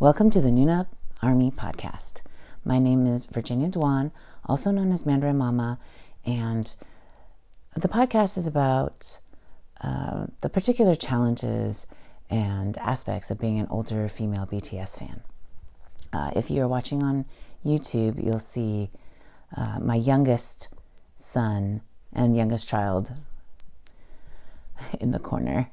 Welcome to the Noona ARMY Podcast. My name is Virginia Duan, also known as Mandarin Mama, and the podcast is about the particular challenges and aspects of being an older female BTS fan. If you're watching on YouTube, you'll see my youngest son and youngest child in the corner.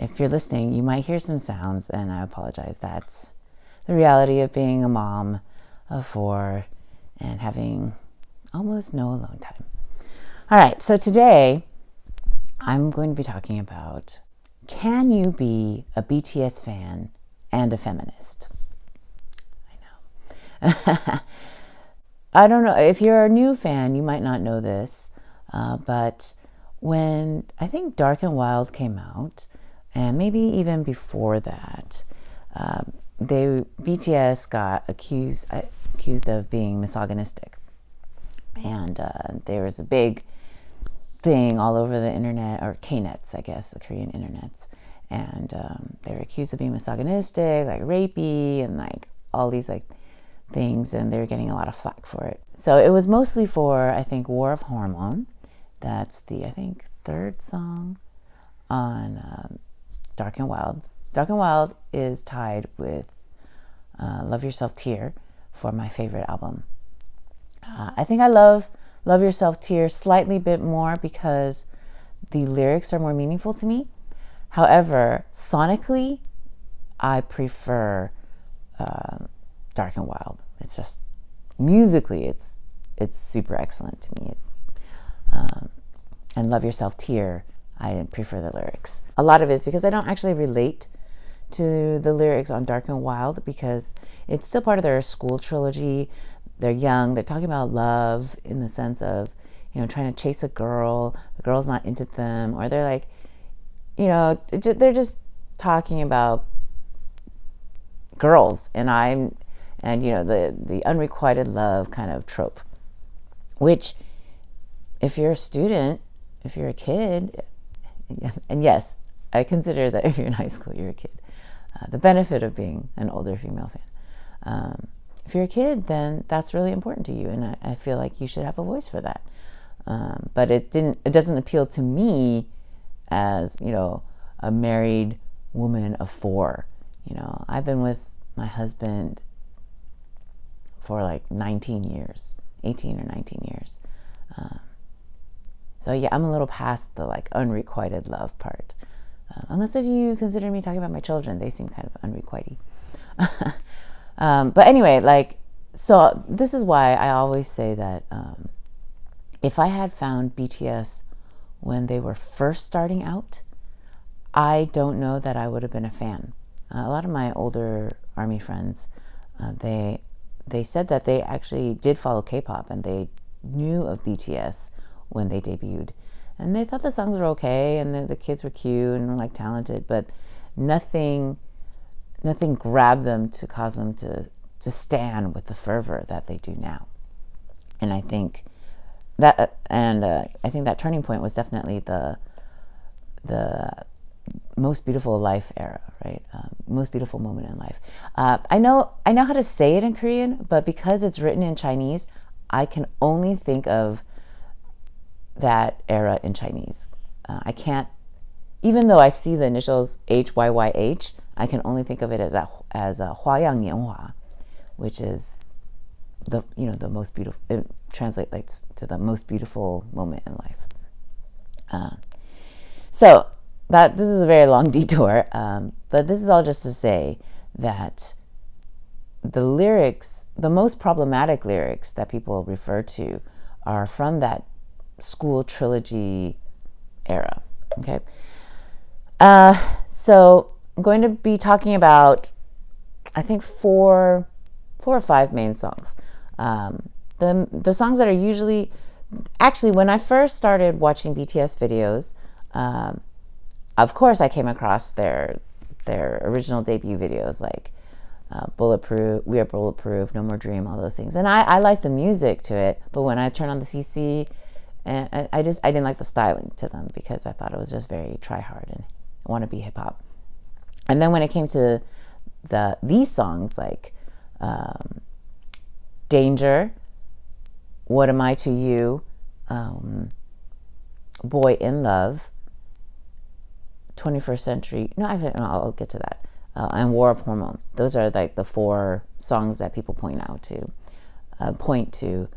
If you're listening, you might hear some sounds, and I apologize. That's the reality of being a mom of 4 and having almost no alone time. All right, so today I'm going to be talking about, can you be a BTS fan and a feminist? I know. I don't know. If you're a new fan, you might not know this, but when I think Dark and Wild came out, and maybe even before that, BTS got accused of being misogynistic. And there was a big thing all over the internet, or Knets, I guess, the Korean internets. And they were accused of being misogynistic, like rapey, and like all these like things, and they were getting a lot of flack for it. So it was mostly for, I think, War of Hormone. That's the, I think, third song on Dark and Wild. Dark and Wild is tied with Love Yourself Tear for my favorite album. I think I love Yourself Tear slightly bit more because the lyrics are more meaningful to me. However, sonically, I prefer Dark and Wild. It's just, musically, it's super excellent to me. And Love Yourself Tear, I prefer the lyrics. A lot of it is because I don't actually relate to the lyrics on Dark and Wild because it's still part of their school trilogy. They're young. They're talking about love in the sense of, trying to chase a girl. The girl's not into them, or they're like, they're just talking about girls and the unrequited love kind of trope, which if you're a student, if you're a kid, and yes, I consider that if you're in high school, you're a kid. The benefit of being an older female fan. If you're a kid, then that's really important to you, and I feel like you should have a voice for that. But it doesn't appeal to me as, a married woman of 4. I've been with my husband for like 18 or 19 years. So yeah, I'm a little past the like unrequited love part. Unless if you consider me talking about my children, they seem kind of unrequited. But anyway, so this is why I always say that if I had found BTS when they were first starting out, I don't know that I would have been a fan. A lot of my older ARMY friends, they said that they actually did follow K-pop and they knew of BTS when they debuted, and they thought the songs were okay and the kids were cute and like talented, but nothing grabbed them to cause them to stand with the fervor that they do now. And I think that turning point was definitely the most beautiful life era, right? Most beautiful moment in life. I know how to say it in Korean, but because it's written in Chinese, I can only think of that era in Chinese. I can't, even though I see the initials HYYH, I can only think of it as Huayang Nianhua, which is the most beautiful. It translates to the most beautiful moment in life. So this is a very long detour, but this is all just to say that the lyrics, the most problematic lyrics that people refer to, are from that school trilogy era. Okay. So I'm going to be talking about, I think, 4 or 5 main songs. The songs that are usually, actually, when I first started watching BTS videos, of course I came across their original debut videos, like Bulletproof, We Are Bulletproof, No More Dream, all those things. And I like the music to it, but when I turned on the CC, and I didn't like the styling to them because I thought it was just very try hard and wannabe hip hop. And then when it came to these songs, like Danger, What Am I to You, Boy in Love, 21st Century, I'll get to that, and War of Hormone. Those are like the 4 songs that people point to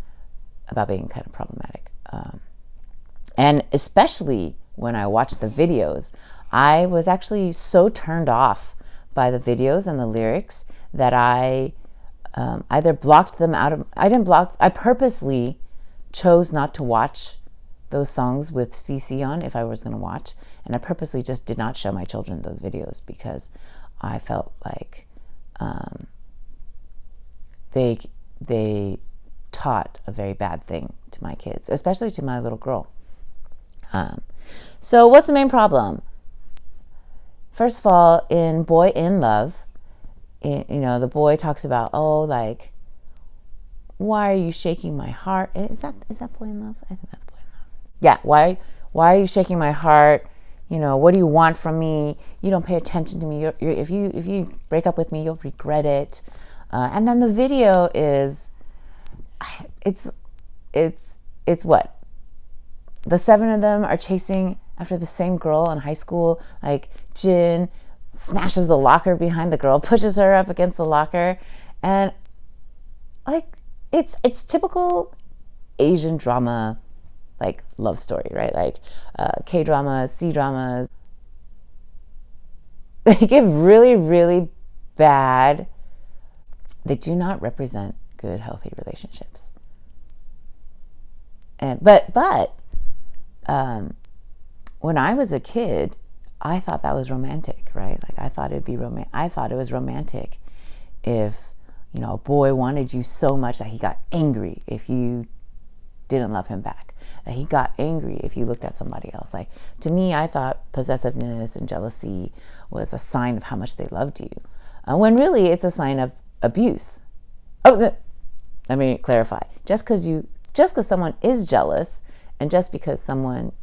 about being kind of problematic. And especially when I watched the videos, I was actually so turned off by the videos and the lyrics that I either blocked them out of, I purposely chose not to watch those songs with CC on if I was going to watch. And I purposely just did not show my children those videos because I felt like they taught a very bad thing to my kids, especially to my little girl. So what's the main problem? First of all, in Boy in Love, the boy talks about, why are you shaking my heart? Is that Boy in Love? I think that's Boy in Love. Yeah, why are you shaking my heart? What do you want from me? You don't pay attention to me. If you break up with me, you'll regret it. And then the video is, it's what? The 7 of them are chasing after the same girl in high school. Like Jin smashes the locker behind the girl, pushes her up against the locker, and like it's typical Asian drama, like love story, right? Like K dramas, C dramas. They get really, really bad. They do not represent good, healthy relationships. But when I was a kid, I thought that was romantic, right? Like I thought it was romantic if, a boy wanted you so much that he got angry if you didn't love him back. That he got angry if you looked at somebody else. Like to me, I thought possessiveness and jealousy was a sign of how much they loved you, when really it's a sign of abuse. Let me clarify. Just because someone is jealous, and just because someone,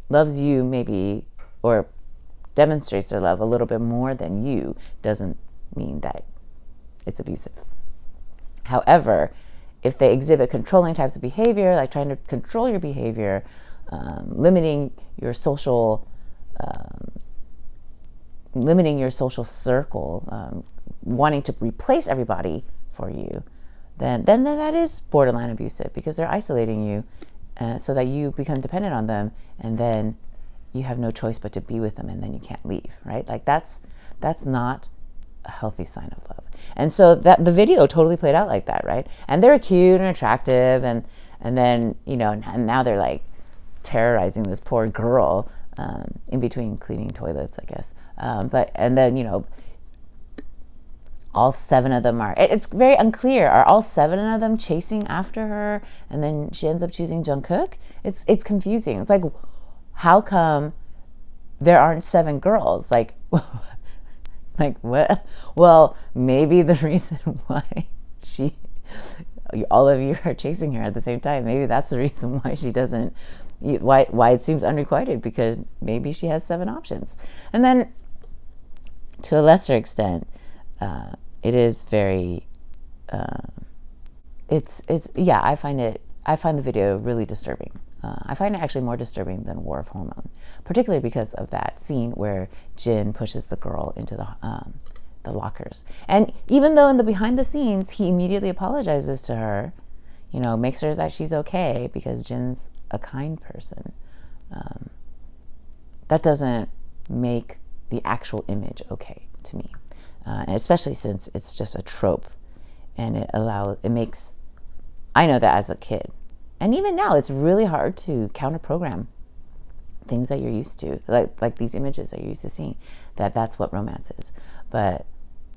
loves you maybe, or demonstrates their love a little bit more than you, doesn't mean that it's abusive. However, if they exhibit controlling types of behavior, like trying to control your behavior, limiting your social circle, wanting to replace everybody for you, then that is borderline abusive, because they're isolating you so that you become dependent on them, and then you have no choice but to be with them, and then you can't leave, right? Like that's not a healthy sign of love. And so that the video totally played out like that, right? And they're cute and attractive, and then and now they're like terrorizing this poor girl in between cleaning toilets, I guess. And then all 7 of them it's very unclear. Are all 7 of them chasing after her, and then she ends up choosing Jungkook? It's confusing. It's like, how come there aren't 7 girls? Like what? Well, maybe the reason why all of you are chasing her at the same time, maybe that's the reason why she doesn't, why it seems unrequited, because maybe she has 7 options. And then to a lesser extent, it is very, I find the video really disturbing. I find it actually more disturbing than War of Hormone, particularly because of that scene where Jin pushes the girl into the lockers. And even though in the behind the scenes, he immediately apologizes to her, makes sure that she's okay because Jin's a kind person, that doesn't make the actual image okay to me. And especially since it's just a trope, and I know that as a kid, and even now, it's really hard to counter program things that you're used to, like these images that you're used to seeing, that's what romance is. But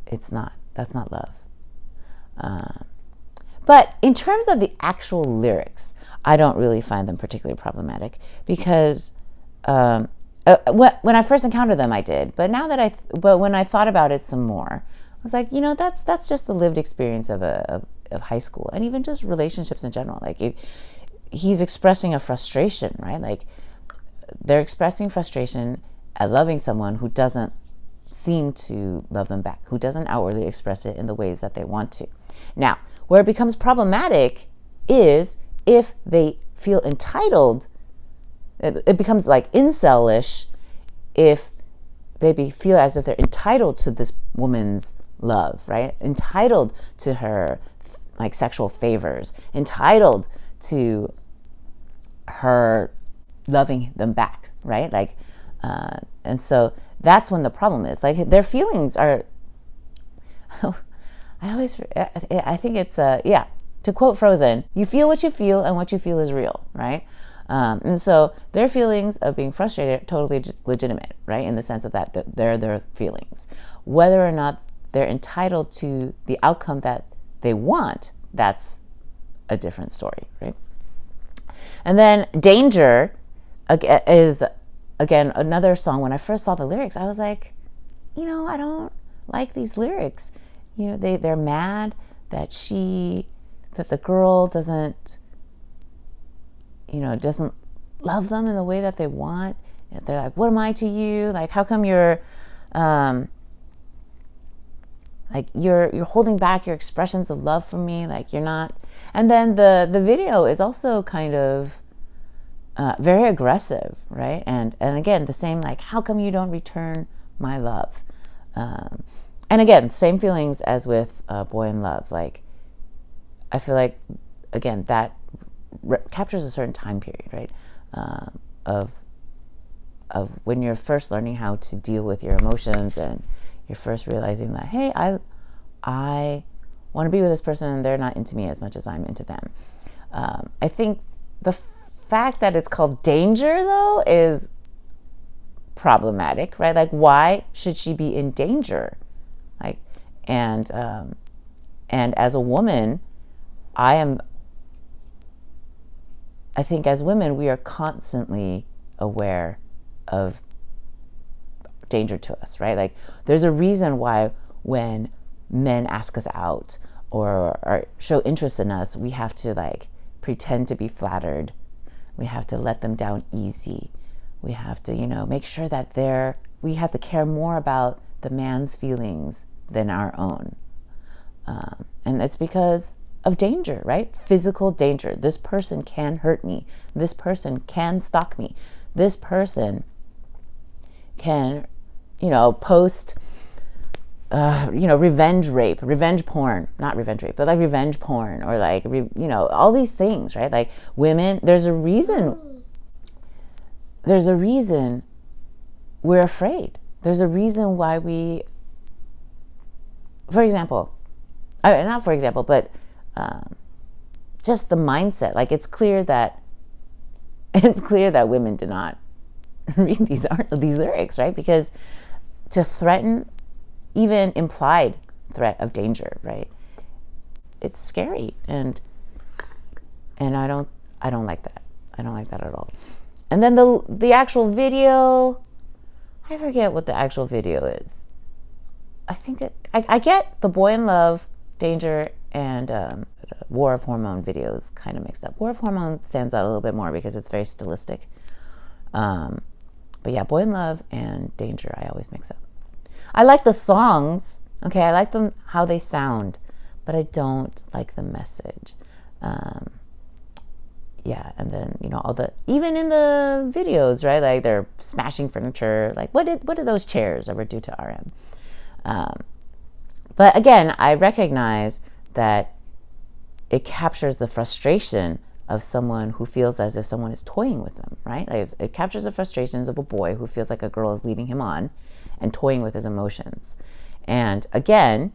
it's not. That's not love. But in terms of the actual lyrics, I don't really find them particularly problematic, because when I first encountered them, I did. But when I thought about it some more, I was like, that's just the lived experience of high school, and even just relationships in general. Like he's expressing a frustration, right? Like they're expressing frustration at loving someone who doesn't seem to love them back, who doesn't outwardly express it in the ways that they want to. Now, where it becomes problematic is if they feel entitled. It becomes like incel-ish if they feel as if they're entitled to this woman's love, right? Entitled to her like sexual favors, entitled to her loving them back, right? Like, and so that's when the problem is. Like, their feelings are. I think it's to quote Frozen, you feel what you feel and what you feel is real, right? And so their feelings of being frustrated are totally legitimate, right? In the sense of that they're their feelings. Whether or not they're entitled to the outcome that they want, that's a different story, right? And then Danger is, again, another song. When I first saw the lyrics, I was like, I don't like these lyrics. They're mad that the girl doesn't love them in the way that they want. They're like, what am I to you? Like, how come you're holding back your expressions of love from me? Like, you're not. And then the video is also kind of very aggressive, right? And again, the same, like, how come you don't return my love? And again, same feelings as with Boy in Love. Like, I feel like, again, that captures a certain time period, right? Of when you're first learning how to deal with your emotions, and you're first realizing that, hey, I want to be with this person and they're not into me as much as I'm into them. I think the fact that it's called Danger, though, is problematic, right? Like, why should she be in danger? Like, and as a woman, I think as women, we are constantly aware of danger to us, right? Like, there's a reason why when men ask us out or show interest in us, we have to like pretend to be flattered. We have to let them down easy. We have to, make sure that we have to care more about the man's feelings than our own. And it's because of danger, right? Physical danger. This person can hurt me. This person can stalk me. This person can, post, revenge porn, not revenge rape, but like revenge porn, or like, all these things, right? Like, women, there's a reason we're afraid. There's a reason why just the mindset. Like, it's clear that women do not read these lyrics, right? Because to threaten, even implied threat of danger, right? It's scary, and I don't like that. I don't like that at all. And then the actual video, I forget what the actual video is. I think I get the Boy in Love, Danger, and War of Hormone videos kind of mixed up. War of Hormone stands out a little bit more because it's very stylistic. But yeah, Boy in Love and Danger, I always mix up. I like the songs. Okay, I like them, how they sound, but I don't like the message. Yeah, and then, even in the videos, right? Like, they're smashing furniture. Like, what did those chairs ever do to RM? But again, I recognize that it captures the frustration of someone who feels as if someone is toying with them, right? Like, it captures the frustrations of a boy who feels like a girl is leading him on and toying with his emotions. And again,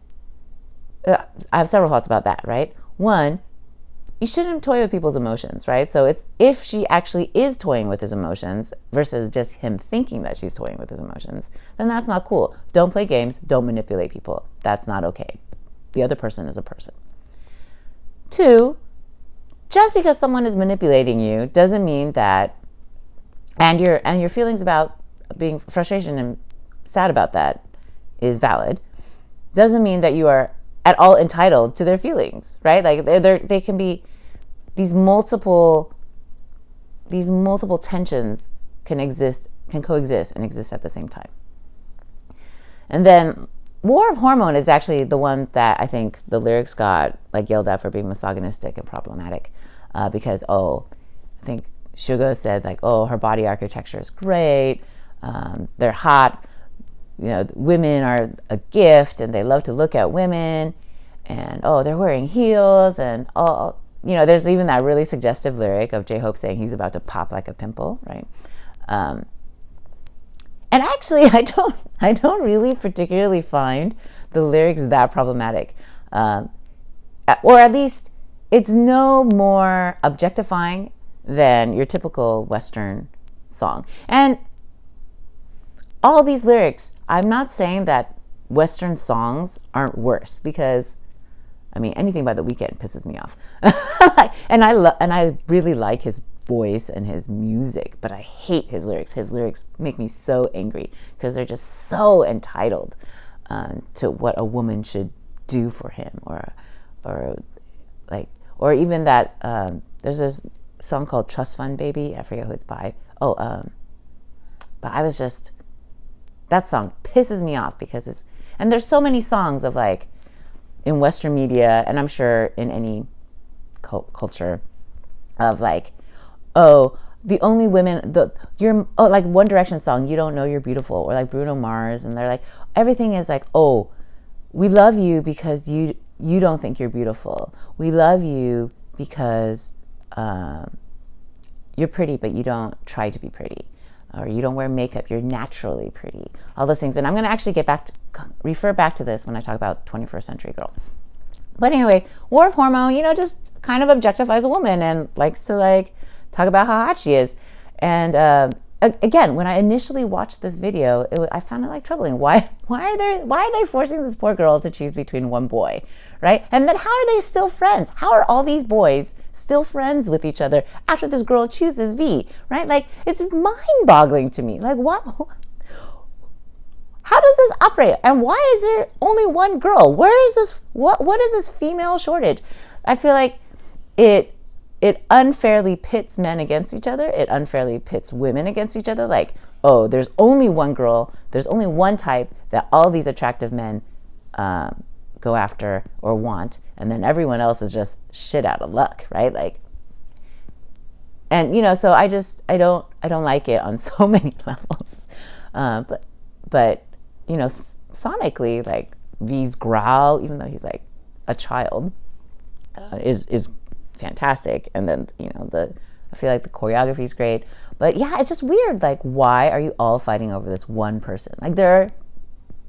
I have several thoughts about that, right? One, you shouldn't toy with people's emotions, right? So it's if she actually is toying with his emotions versus just him thinking that she's toying with his emotions, then that's not cool. Don't play games. Don't manipulate people. That's not okay. The other person is a person. Two, just because someone is manipulating you doesn't mean that, and your feelings about being frustration and sad about that is valid, doesn't mean that you are at all entitled to their feelings, right? Like, they can be these multiple tensions can exist can coexist and exist at the same time. And then War of Hormone is actually the one that I think the lyrics got like yelled at for being misogynistic and problematic, because I think Suga said like, oh, her body architecture is great, they're hot, women are a gift and they love to look at women, and they're wearing heels, and there's even that really suggestive lyric of J-Hope saying he's about to pop like a pimple, right? And actually, I don't really particularly find the lyrics that problematic, or at least it's no more objectifying than your typical Western song. And all these lyrics, I'm not saying that Western songs aren't worse, because anything by The Weeknd pisses me off, and I really like his voice and his music, but I hate his lyrics. His lyrics make me so angry because they're just so entitled to what a woman should do for him, or even that there's this song called Trust Fund Baby. I forget who it's by. But I was just, that song pisses me off because and there's so many songs of like in Western media, and I'm sure in any culture, of like, the only women, like One Direction song, You Don't Know You're Beautiful, or like Bruno Mars, and they're like, everything is like, we love you because you don't think you're beautiful. We love you because you're pretty, but you don't try to be pretty, or you don't wear makeup, you're naturally pretty. All those things. And I'm going to actually refer back to this when I talk about 21st Century Girl. But anyway, War of Hormone, just kind of objectifies a woman and likes to like talk about how hot she is. And again, when I initially watched this video, I found it like troubling. Why are they forcing this poor girl to choose between one boy, right? And then how are they still friends? How are all these boys still friends with each other after this girl chooses V, right? Like, it's mind-boggling to me. Like, what? How does this operate? And why is there only one girl? Where is this? What is this female shortage? I feel like it unfairly pits men against each other. It unfairly pits women against each other. Like, there's only one girl. There's only one type that all these attractive men go after or want, and then everyone else is just shit out of luck, right? Like, and so I don't like it on so many levels. But sonically, like V's growl, even though he's like a child, is fantastic. And then I feel like the choreography is great. But yeah, it's just weird. Like, why are you all fighting over this one person? Like, there are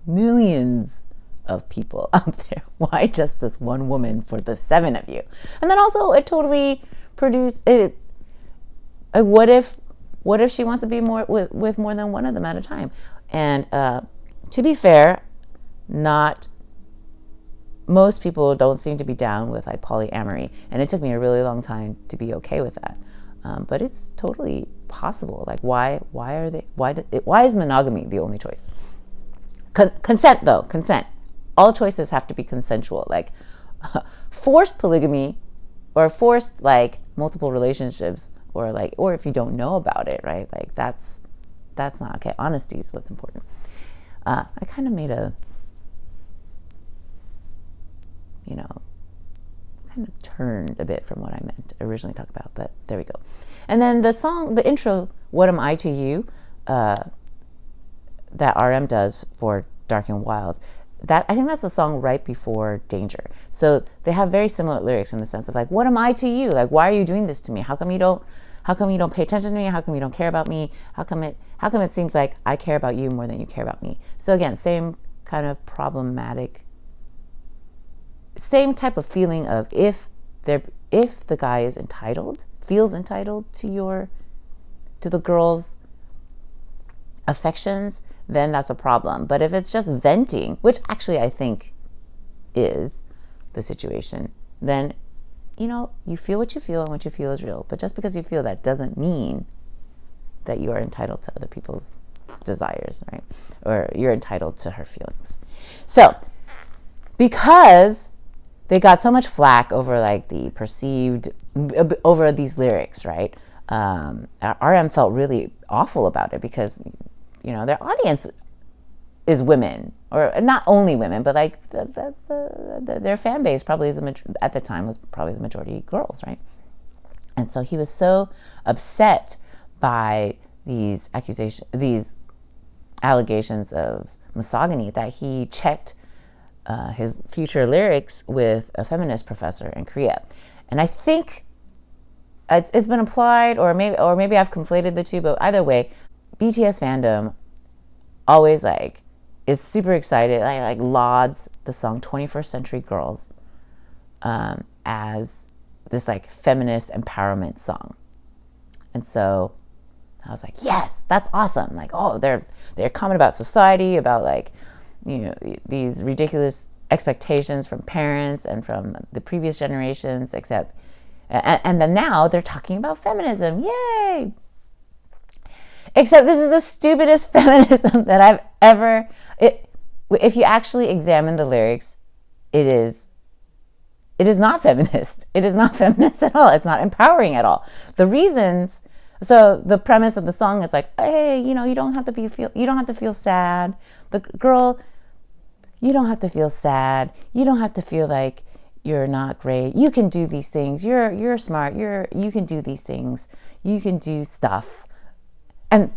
millions of people out there. Why just this one woman for the 7 of you? And then also, it totally produced it. What if she wants to be with more than one of them at a time? And to be fair, not most people don't seem to be down with like polyamory, and it took me a really long time to be okay with that. But it's totally possible. Like, why is monogamy the only choice? Consent, though. Consent. All choices have to be consensual. Like, forced polygamy or forced like multiple relationships, or if you don't know about it, right? Like, that's not okay. Honesty is what's important. I kind of made kind of turned a bit from what I meant to originally talk about, but there we go. And then the intro, What Am I to You, that RM does for Dark and Wild, I think that's the song right before Danger. So they have very similar lyrics in the sense of like, what am I to you? Like, why are you doing this to me? How come you don't pay attention to me? How come you don't care about me? How come it seems like I care about you more than you care about me? So again, same kind of problematic, same type of feeling of if the guy feels entitled to the girl's affections, then that's a problem. But if it's just venting, which actually I think is the situation, then you feel what you feel, and what you feel is real. But just because you feel that doesn't mean that you are entitled to other people's desires, right? Or you're entitled to her feelings. So, because they got so much flack over like over these lyrics, right? RM felt really awful about it because, their audience is women, or not only women, but like that's their fan base probably is at the time was probably the majority girls, right? And so he was so upset by these allegations of misogyny that he checked his future lyrics with a feminist professor in Korea. And I think it's been applied, or maybe I've conflated the two, but either way, BTS fandom always is super excited, like lauds the song 21st Century Girls as this like feminist empowerment song. And so I was like, yes, that's awesome. Like, oh, they're coming about society, about like, these ridiculous expectations from parents and from the previous generations, and then now they're talking about feminism. Yay! Except this is the stupidest feminism that I've ever... If you actually examine the lyrics, it is not feminist. It is not feminist at all. It's not empowering at all. The reasons... So the premise of the song is like, hey, you don't have to feel sad. The girl, you don't have to feel sad. You don't have to feel like you're not great. You can do these things. You're smart. You can do these things. You can do stuff. And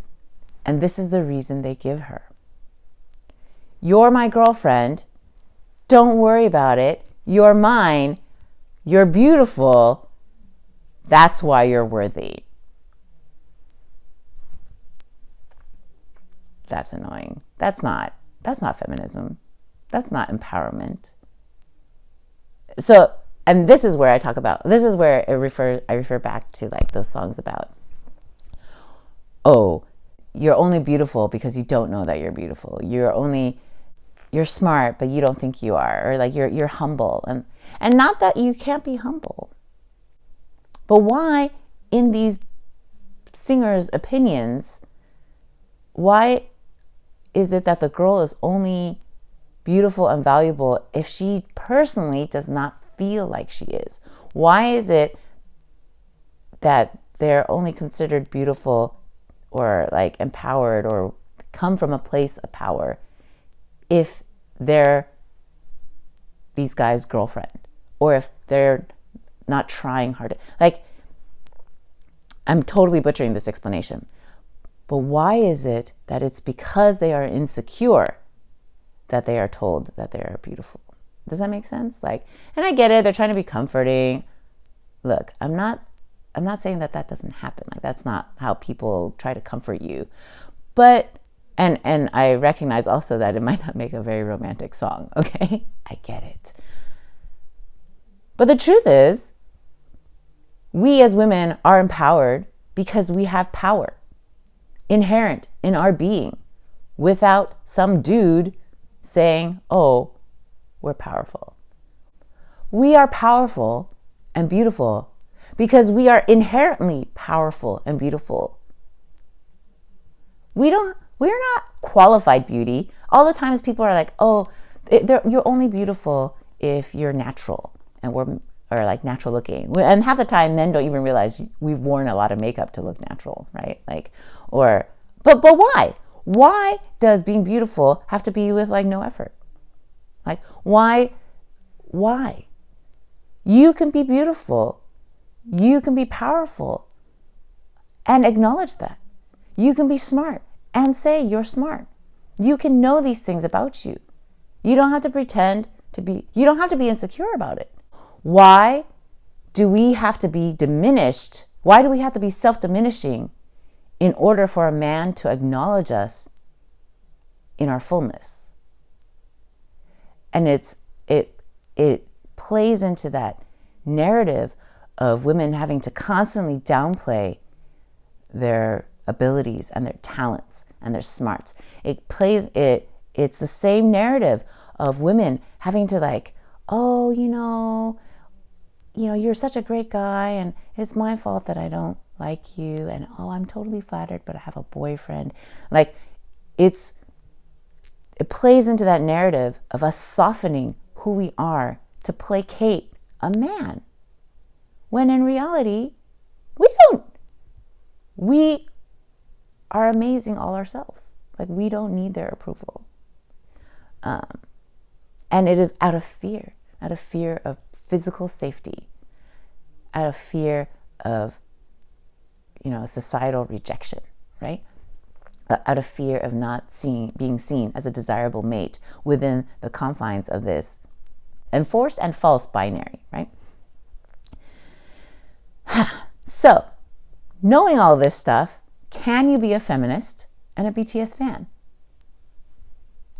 this is the reason they give her. You're my girlfriend. Don't worry about it. You're mine. You're beautiful. That's why you're worthy. That's annoying. That's not feminism. That's not empowerment. So, and this is where I refer back to like those songs about, oh, you're only beautiful because you don't know that you're beautiful. You're smart, but you don't think you are, or like you're humble, and not that you can't be humble. But why in these singers' opinions, why is it that the girl is only beautiful and valuable if she personally does not feel like she is? Why is it that they're only considered beautiful or like empowered or come from a place of power if they're these guys' girlfriend, or if they're not trying hard? Like, I'm totally butchering this explanation, but why is it that it's because they are insecure that they are told that they are beautiful? Does that make sense? Like, and I get it, they're trying to be comforting. Look, I'm not saying that doesn't happen. Like, that's not how people try to comfort you. But and I recognize also that it might not make a very romantic song, okay? I get it. But the truth is, we as women are empowered because we have power inherent in our being without some dude saying, oh, we're powerful. We are powerful and beautiful because we are inherently powerful and beautiful. We're not qualified beauty. All the times people are like, oh, you're only beautiful if you're natural or like natural looking. And half the time men don't even realize we've worn a lot of makeup to look natural, right? Like, but why? Why does being beautiful have to be with like no effort? Like, why? You can be beautiful. You can be powerful and acknowledge that. You can be smart and say you're smart. You can know these things about you. You don't have to pretend to be, you don't have to be insecure about it. Why do we have to be diminished? Why do we have to be self-diminishing in order for a man to acknowledge us in our fullness? And it plays into that narrative of women having to constantly downplay their abilities and their talents and their smarts. It's the same narrative of women having to like, oh, you're such a great guy and it's my fault that I don't like you, and oh, I'm totally flattered, but I have a boyfriend. Like, it plays into that narrative of us softening who we are to placate a man, when in reality, we we are amazing all ourselves. Like, we don't need their approval. And it is out of fear of physical safety, out of fear of, societal rejection, right? Out of fear of not being seen as a desirable mate within the confines of this enforced and false binary, right? So, knowing all this stuff, can you be a feminist and a BTS fan?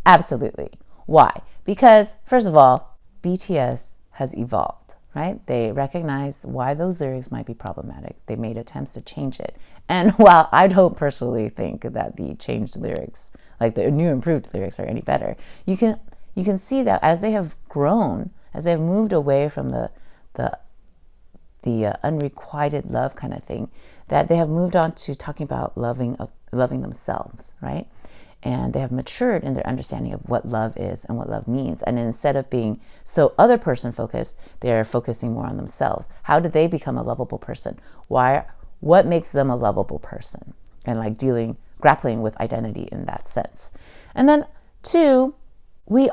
Absolutely. Why? Because, first of all, BTS has evolved, right? They recognized why those lyrics might be problematic. They made attempts to change it. And while I don't personally think that the changed lyrics, like the new improved lyrics, are any better, you can see that as they have grown, as they have moved away from the unrequited love kind of thing, that they have moved on to talking about loving themselves, right? And they have matured in their understanding of what love is and what love means. And instead of being so other person focused, they're focusing more on themselves. How did they become a lovable person? What makes them a lovable person? And like grappling with identity in that sense. And then 2, we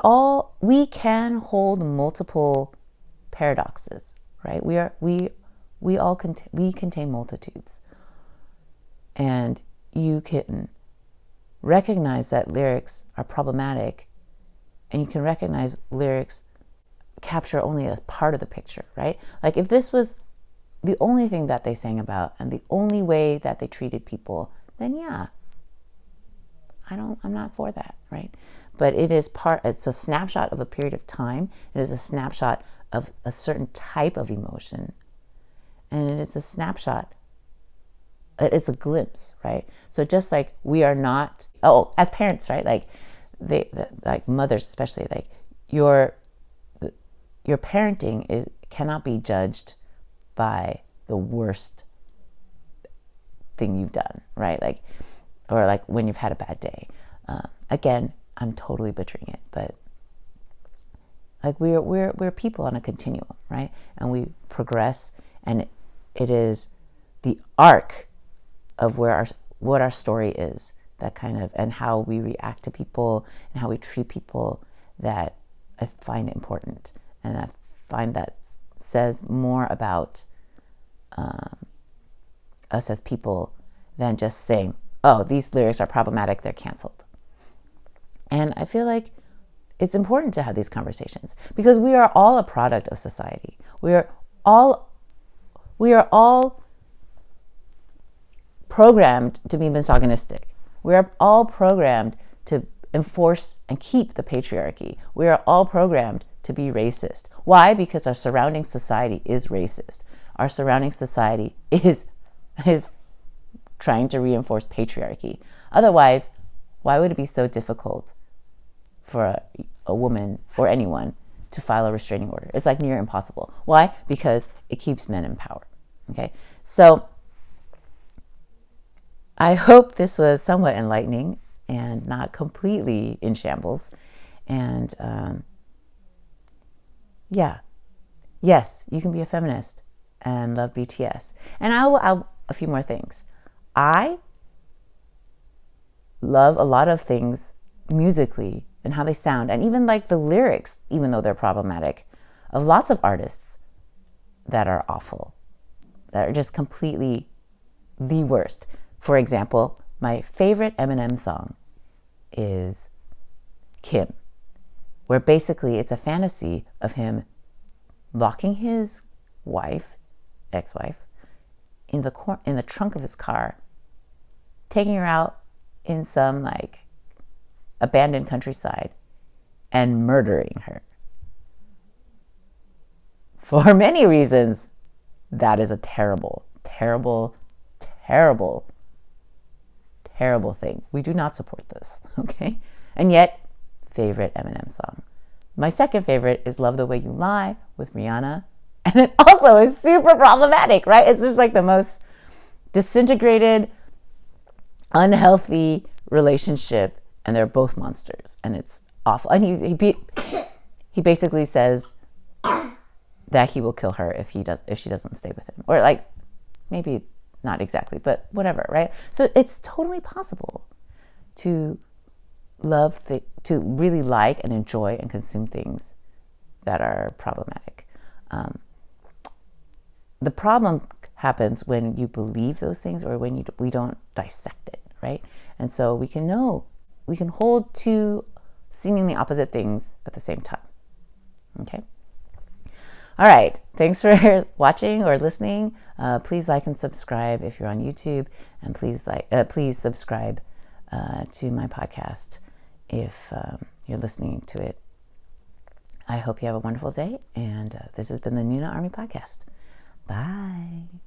can hold multiple paradoxes, right? We contain multitudes. And you can recognize that lyrics are problematic, and you can recognize lyrics capture only a part of the picture, right? Like, if this was the only thing that they sang about and the only way that they treated people, then yeah, I'm not for that, right? But it's a snapshot of a period of time. It is a snapshot of a certain type of emotion. And it is a snapshot. It's a glimpse, right? So just like we are not, as parents, right? Like like mothers, especially, like your parenting cannot be judged by the worst thing you've done, right? Like, or like when you've had a bad day. Again, I'm totally butchering it, but like we're people on a continuum, right? And we progress, and it is the arc of what our story is, that kind of, and how we react to people and how we treat people, that I find important, and I find that says more about us as people than just saying, oh, these lyrics are problematic, they're canceled. And I feel like it's important to have these conversations, because we are all a product of society. We are all programmed to be misogynistic. We are all programmed to enforce and keep the patriarchy. We are all programmed to be racist. Why? Because our surrounding society is racist. Our surrounding society is trying to reinforce patriarchy. Otherwise, why would it be so difficult for a woman or anyone to file a restraining order? It's like near impossible. Why? Because it keeps men in power. Okay, so I hope this was somewhat enlightening and not completely in shambles. And yes, you can be a feminist and love BTS. And I'll a few more things. I love a lot of things musically and how they sound, and even like the lyrics, even though they're problematic, of lots of artists that are awful, that are just completely the worst. For example, my favorite Eminem song is Kim, where basically it's a fantasy of him locking his ex-wife, in the trunk of his car, taking her out in some like abandoned countryside and murdering her. For many reasons, that is a terrible, terrible, terrible, terrible thing. We do not support this, okay? And yet, favorite Eminem song. My second favorite is Love the Way You Lie with Rihanna. And it also is super problematic, right? It's just like the most disintegrated, unhealthy relationship, and they're both monsters, and it's awful. And he basically says that he will kill her if she doesn't stay with him, or like maybe not exactly, but whatever, right? So it's totally possible to to really like and enjoy and consume things that are problematic. The problem happens when you believe those things or when we don't dissect it, right? And so we can hold two seemingly opposite things at the same time. Okay? All right. Thanks for watching or listening. Please like and subscribe if you're on YouTube, and please subscribe to my podcast if you're listening to it. I hope you have a wonderful day, and this has been the Noona ARMY Podcast. Bye.